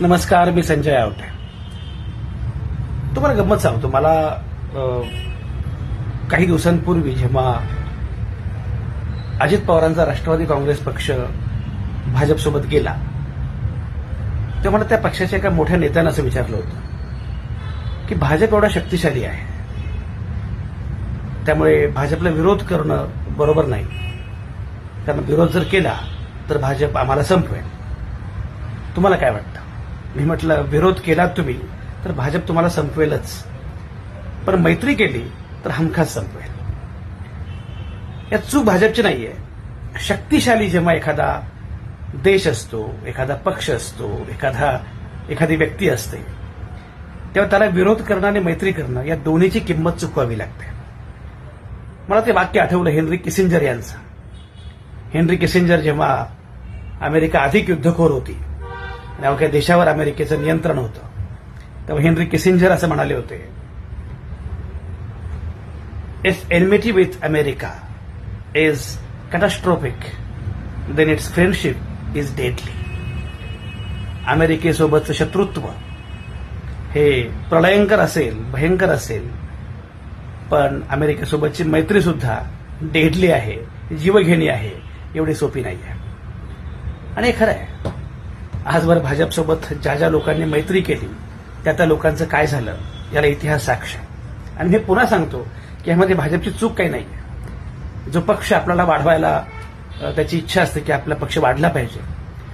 नमस्कार, मी संजय आवटे. तुम्हाला गंमत सांगतो. मला काही दिवसांपूर्वी जेव्हा अजित पवारांचा राष्ट्रवादी काँग्रेस पक्ष भाजपसोबत गेला तेव्हा मला त्या पक्षाच्या एका मोठ्या नेत्यानं असं विचारलं होतं की भाजप एवढा शक्तिशाली आहे, त्यामुळे भाजपला विरोध करणं बरोबर नाही, कारण विरोध जर केला तर भाजप आम्हाला संपवेल. तुम्हाला काय वाटतं? मी म्हटलं, विरोध केलात तुम्ही तर भाजप तुम्हाला संपवेलच, पण मैत्री केली तर हमखास संपवेल. यात चूक भाजपची नाहीये. शक्तिशाली जेव्हा एखादा देश असतो, एखादा पक्ष असतो, एखादी व्यक्ती असते, तेव्हा त्याला विरोध करणं आणि मैत्री करणं या दोन्हीची किंमत चुकवावी लागते. मला ते वाक्य आठवलं हेनरी किसिंजर यांचं. हेनरी किसिंजर जेव्हा अमेरिका अधिक युद्धखोर होती आणि अवघ्या देशावर अमेरिकेचं नियंत्रण होतं, तेव्हा हेनरी किसिंजर असं म्हणाले होते, if enmity with America is catastrophic then it's friendship is deadly. अमेरिकेसोबतचं शत्रुत्व हे प्रलयंकर असेल, भयंकर असेल, पण अमेरिकेसोबतची मैत्री सुद्धा डेडली आहे, जीवघेणी आहे, एवढी सोपी नाही आहे. आणि हे खरं आहे. आजवर भाजपसोबत ज्या ज्या लोकांनी मैत्री केली त्या लोकांचं काय झालं याला इतिहास साक्ष आहे. आणि मी पुन्हा सांगतो की यामध्ये भाजपची चूक काही नाही आहे. जो पक्ष आपल्याला वाढवायला त्याची इच्छा असते की आपला पक्ष वाढला पाहिजे,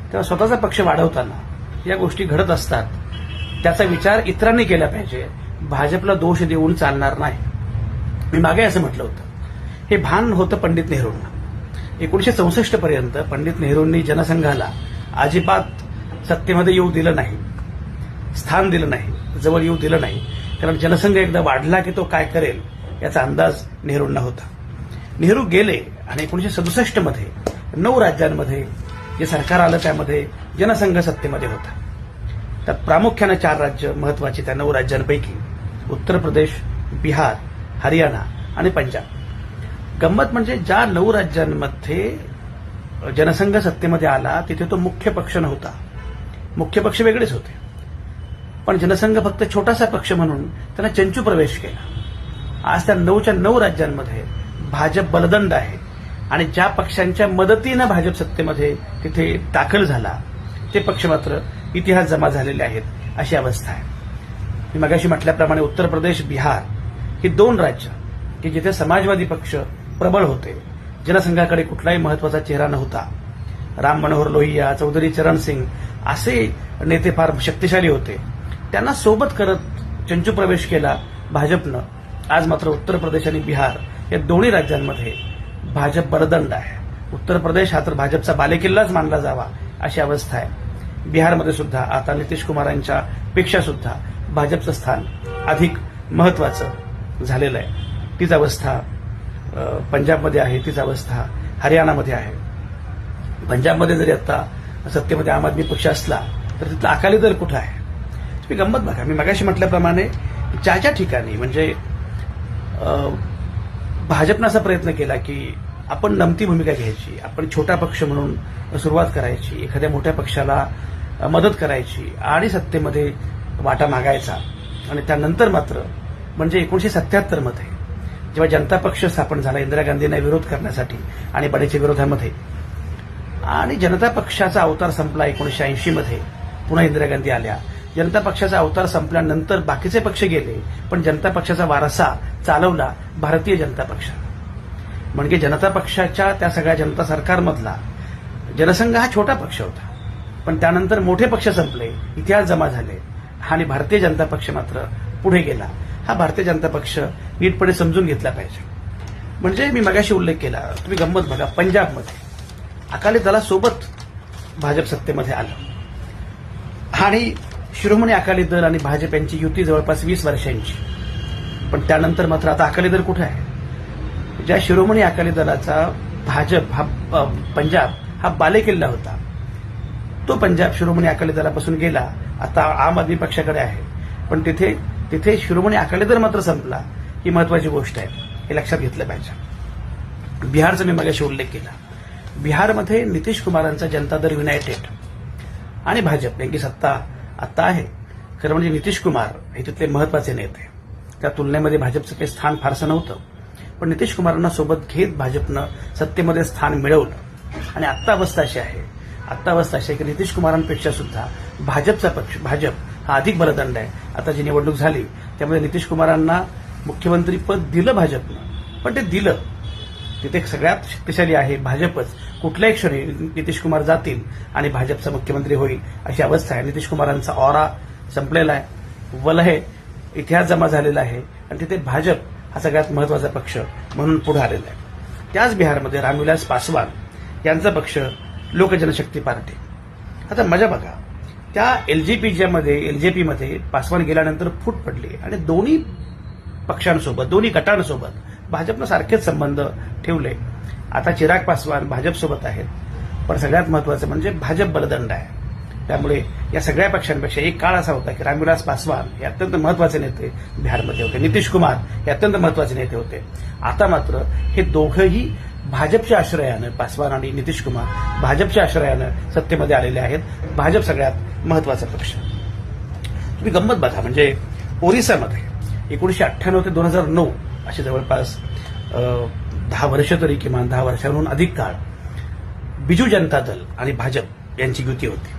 तेव्हा स्वतःचा पक्ष वाढवताना या गोष्टी घडत असतात. त्याचा विचार इतरांनी केला पाहिजे. भाजपला दोष देऊन चालणार नाही. मी मागे असं म्हटलं होतं, हे भान होतं पंडित नेहरूंना. 1964 पर्यंत पंडित नेहरूंनी जनसंघाला अजिबात सत्तेमध्ये येऊ दिलं नाही, स्थान दिलं नाही, जवळ येऊ दिलं नाही. कारण जनसंघ एकदा वाढला की तो काय करेल याचा अंदाज नेहरूंना होता. नेहरू गेले आणि 1967 मध्ये 9 राज्यांमध्ये जे सरकार आलं त्यामध्ये जनसंघ सत्तेमध्ये होता. त्यात प्रामुख्यानं 4 राज्य महत्वाची. त्या 9 राज्यांपैकी उत्तर प्रदेश, बिहार, हरियाणा आणि पंजाब. गंमत म्हणजे ज्या 9 राज्यांमध्ये जनसंघ सत्तेमध्ये आला तिथे तो मुख्य पक्ष नव्हता. मुख्य पक्ष वेगळेच होते, पण जनसंघ फक्त छोटासा पक्ष म्हणून त्यांना चंचू प्रवेश केला. आज त्या 9च्या 9 राज्यांमध्ये भाजप बलदंड आहे आणि ज्या पक्षांच्या मदतीनं भाजप सत्तेमध्ये तिथे दाखल झाला ते पक्ष मात्र इतिहास जमा झालेले आहेत, अशी अवस्था आहे. मी मगाशी म्हटल्याप्रमाणे उत्तर प्रदेश, बिहार ही 2 राज्य की जिथे समाजवादी पक्ष प्रबळ होते, जनसंघाकडे कुठलाही महत्वाचा चेहरा नव्हता. राम मनोहर लोहिया, चौधरी चरण सिंग असे नेते फार शक्तिशाली होते. त्यांना सोबत करत चंचू प्रवेश केला भाजपनं. आज मात्र उत्तर प्रदेश आणि बिहार या दोन्ही राज्यांमध्ये भाजप बलदंड आहे. उत्तर प्रदेश हा तर भाजपचा बालेकिल्लाच मानला जावा अशी अवस्था आहे. बिहारमध्ये सुद्धा आता नितीश कुमारांच्या पेक्षा सुद्धा भाजपचं स्थान अधिक महत्वाचं झालेलं आहे. तीच अवस्था पंजाबमध्ये आहे, तीच अवस्था हरियाणामध्ये आहे. पंजाबमध्ये जरी आता सत्तेमध्ये आम आदमी पक्ष असला तर तिथला अकाली दल कुठं आहे? तुम्ही गंमत बघा. मी मगाशी म्हटल्याप्रमाणे ज्या ठिकाणी म्हणजे भाजपनं असा प्रयत्न केला की आपण नमती भूमिका घ्यायची, आपण छोटा पक्ष म्हणून सुरुवात करायची, एखाद्या मोठ्या पक्षाला मदत करायची आणि सत्तेमध्ये वाटा मागायचा. आणि त्यानंतर मात्र म्हणजे 1977 मध्ये जेव्हा जनता पक्ष स्थापन झाला इंदिरा गांधींना विरोध करण्यासाठी आणि बडेच्या विरोधामध्ये, आणि जनता पक्षाचा अवतार संपला 1980 मध्ये, पुन्हा इंदिरा गांधी आल्या. जनता पक्षाचा अवतार संपल्यानंतर बाकीचे पक्ष गेले, पण जनता पक्षाचा वारसा चालवला भारतीय जनता पक्ष. म्हणजे जनता पक्षाच्या त्या सगळ्या जनता सरकारमधला जनसंघ हा छोटा पक्ष होता, पण त्यानंतर मोठे पक्ष संपले, इतिहास जमा झाले आणि भारतीय जनता पक्ष मात्र पुढे गेला. हा भारतीय जनता पक्ष नीटपणे समजून घेतला पाहिजे. म्हणजे मी मगाशी उल्लेख केला, तुम्ही गंमत बघा, पंजाबमध्ये अकाली दलासोबत भाजप सत्तेमध्ये आलं आणि शिरोमणी अकाली दल आणि भाजप यांची युती जवळपास 20 वर्षांची. पण त्यानंतर मात्र आता अकाली दल कुठे आहे? ज्या शिरोमणी अकाली दलाचा भाजप हा पंजाब हा बालेकिल्ला होता, तो पंजाब शिरोमणी अकाली दलापासून गेला, आता आम आदमी पक्षाकडे आहे. पण तिथे शिरोमणी अकाली दल मात्र संपला. ही महत्वाची गोष्ट आहे, हे लक्षात घेतलं पाहिजे. बिहारचा मी मगाशी उल्लेख केला. बिहारमध्ये नितीश कुमारांचा जनता दल युनायटेड आणि भाजप यांची सत्ता आता आहे. खरं म्हणजे नितीश कुमार हे तिथले महत्वाचे नेते. त्या तुलनेमध्ये भाजपचं काही स्थान फारसं नव्हतं, पण नितीश कुमारांना सोबत घेत भाजपनं सत्तेमध्ये स्थान मिळवलं. आणि आत्ता अवस्था अशी आहे की नितीश कुमारांपेक्षा सुद्धा भाजपचा पक्ष, भाजप हा अधिक बलदंड आहे. आता जी निवडणूक झाली त्यामध्ये नितीश कुमारांना मुख्यमंत्री पद दिलं भाजपनं, पण ते दिलं. तिथे सगळ्यात शक्तिशाली आहे भाजपच. कुठल्याही क्षणी नितीश कुमार जातील आणि भाजपचा मुख्यमंत्री होईल अशी अवस्था आहे. नितीश कुमारांचा ऑरा संपलेला आहे, वलय इतिहास जमा झालेला आहे आणि तिथे भाजप हा सगळ्यात महत्वाचा पक्ष म्हणून पुढे आलेला आहे. त्याच बिहारमध्ये रामविलास पासवान यांचा पक्ष लोकजनशक्ती पार्टी. आता मजा बघा, त्या एलजेपीमध्ये पासवान गेल्यानंतर फूट पडली आणि दोन्ही पक्षांसोबत, दोन्ही गटांसोबत भाजपनं सारखेच संबंध ठेवले. आता चिराग पासवान भाजपसोबत आहेत, पण सगळ्यात महत्वाचं म्हणजे भाजप बलदंड आहे. त्यामुळे या सगळ्या पक्षांपेक्षा एक काळ असा होता की रामविलास पासवान हे अत्यंत महत्वाचे नेते बिहारमध्ये होते, नितीश कुमार हे अत्यंत महत्वाचे नेते होते. आता मात्र हे दोघंही भाजपच्या आश्रयानं, पासवान आणि नितीश कुमार भाजपच्या आश्रयानं सत्तेमध्ये आलेले आहेत. भाजप सगळ्यात महत्वाचा पक्ष. तुम्ही गंमत बघा, म्हणजे ओरिसामध्ये 1998 ते 2009 अशी जवळपास 10 वर्ष तरी, किमान 10 वर्षांहून अधिक काळ बिजू जनता दल आणि भाजप यांची युती होती.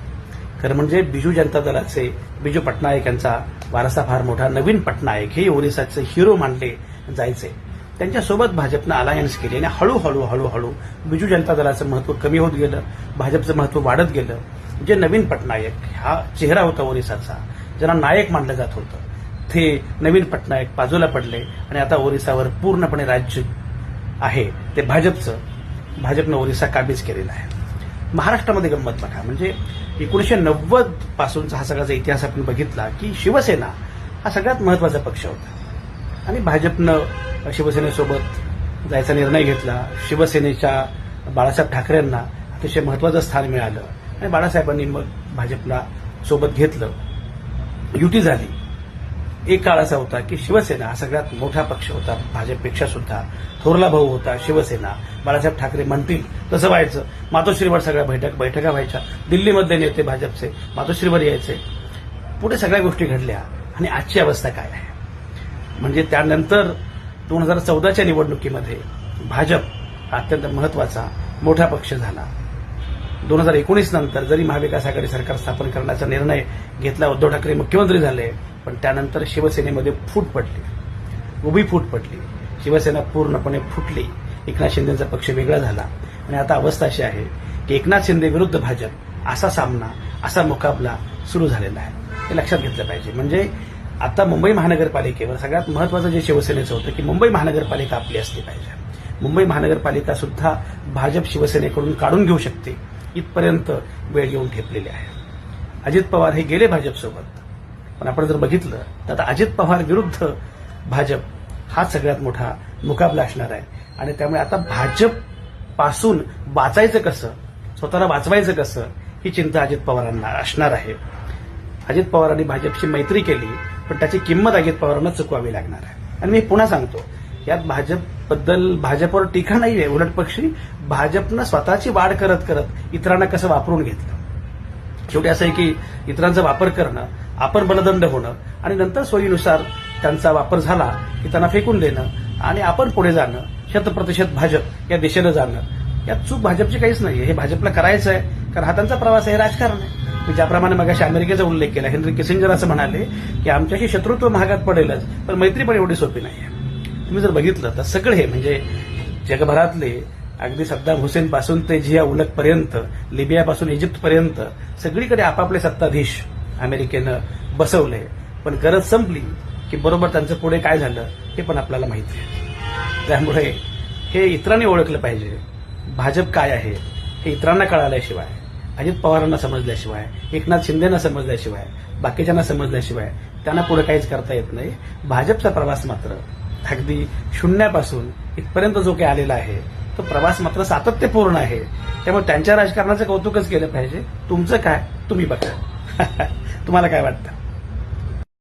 खरं म्हणजे बिजू जनता दलाचे बिजू पटनायक यांचा वारसा फार मोठा. नवीन पटनायक हे ओरिसाचे हिरो मानले जायचे. त्यांच्यासोबत भाजपनं अलायन्स केली आणि हळूहळू बिजू जनता दलाचं महत्व कमी होत गेलं, भाजपचं महत्व वाढत गेलं. जे नवीन पटनायक हा चेहरा होता ओरिसाचा, ज्यांना नायक मानलं जात होतं, ते नवीन पटनायक बाजूला पडले आणि आता ओरिसावर पूर्णपणे राज्य आहे ते भाजपचं. भाजपनं ओरिसा काबीज केलेला आहे. महाराष्ट्रामध्ये गंमत बघा, म्हणजे 1990 पासूनचा हा सगळ्याचा इतिहास आपण बघितला की शिवसेना हा सगळ्यात महत्वाचा पक्ष होता आणि भाजपनं शिवसेनेसोबत जायचा निर्णय घेतला. शिवसेनेच्या बाळासाहेब ठाकरेंना अतिशय महत्वाचं स्थान मिळालं आणि बाळासाहेबांनी मग भाजपला सोबत घेतलं, युती झाली. एक काळ असा होता की शिवसेना हा सगळ्यात मोठा पक्ष होता, भाजपपेक्षा सुद्धा थोरला भाऊ होता शिवसेना. बाळासाहेब ठाकरे म्हणतील तसं व्हायचं. मातोश्रीवर सगळ्या बैठका व्हायच्या. दिल्लीमधले नेते भाजपचे मातोश्रीवर यायचे. पुढे सगळ्या गोष्टी घडल्या आणि आजची अवस्था काय आहे, म्हणजे त्यानंतर 2014च्या निवडणुकीमध्ये भाजप अत्यंत महत्वाचा मोठा पक्ष झाला. 2019 नंतर जरी महाविकास आघाडी सरकार स्थापन करण्याचा निर्णय घेतला, उद्धव ठाकरे मुख्यमंत्री झाले, पण त्यानंतर शिवसेनेमध्ये फूट पडली, उभी फूट पडली. शिवसेना पूर्णपणे फुटली. एकनाथ शिंदेचा पक्ष वेगळा झाला आणि आता अवस्था अशी आहे की एकनाथ शिंदे विरुद्ध भाजप असा सामना, असा मुकाबला सुरू झालेला आहे. हे लक्षात घेतलं पाहिजे. म्हणजे आता मुंबई महानगरपालिकेवर सगळ्यात महत्वाचं जे शिवसेनेचं होतं की मुंबई महानगरपालिका आपली असली पाहिजे. मुंबई महानगरपालिका सुद्धा भाजप शिवसेनेकडून काढून घेऊ शकते इथपर्यंत वेळ येऊन ठेपलेली आहे. अजित पवार हे गेले भाजपसोबत, पण आपण जर बघितलं तर आता अजित पवार विरुद्ध भाजप हा सगळ्यात मोठा मुकाबला असणार आहे. आणि त्यामुळे आता भाजप पासून वाचायचं कसं, स्वतःला वाचवायचं कसं, ही चिंता अजित पवारांना असणार आहे. अजित पवारांनी भाजपशी मैत्री केली, पण त्याची किंमत अजित पवारांना चुकवावी लागणार आहे. आणि मी पुन्हा सांगतो, यात भाजपवर टीका नाहीये, उलट पक्षी भाजपनं स्वतःची वाढ करत करत इतरांना कसं वापरून घेतलं. शेवटी असं आहे की इतरांचा वापर करणं, आपण बलदंड होणं आणि नंतर सोयीनुसार त्यांचा वापर झाला की त्यांना फेकून देणं आणि आपण पुढे जाणं, 100% भाजप या दिशेनं जाणं, यात चूक भाजपची काहीच नाहीये. हे भाजपला करायचं आहे, कारण हा त्यांचा प्रवास आहे, राजकारण आहे. मी ज्याप्रमाणे मगाशी अमेरिकेचा उल्लेख केला, हेनरी किसिंजर असं म्हणाले की आमच्याशी शत्रुत्व महागात पडेलच, पण मैत्री पण एवढी सोपी नाहीये. तुम्ही जर बघितलं तर सगळे म्हणजे जगभरातले अगदी सद्दाम हुसेन पासून ते झिया उलकपर्यंत, लिबियापासून इजिप्तपर्यंत सगळीकडे आपापले सत्ताधीश अमेरिकेनं बसवले, पण गरज संपली की बरोबर त्यांचं पुढे काय झालं हे पण आपल्याला माहिती आहे. त्यामुळे हे इतरांनी ओळखलं पाहिजे. भाजप काय आहे हे इतरांना कळाल्याशिवाय, अजित पवारांना समजल्याशिवाय, एकनाथ शिंदेना समजल्याशिवाय, बाकीच्यांना समजल्याशिवाय त्यांना पुढे काहीच करता येत नाही. भाजपचा प्रवास मात्र अगदी शून्यापासून इथपर्यंत जो काही आलेला आहे तो प्रवास मात्र सातत्यपूर्ण आहे. त्यामुळे त्यांच्या राजकारणाचं कौतुकच केलं पाहिजे. तुमचं काय, तुम्ही बघा. तुम्हाला काय वाटतं?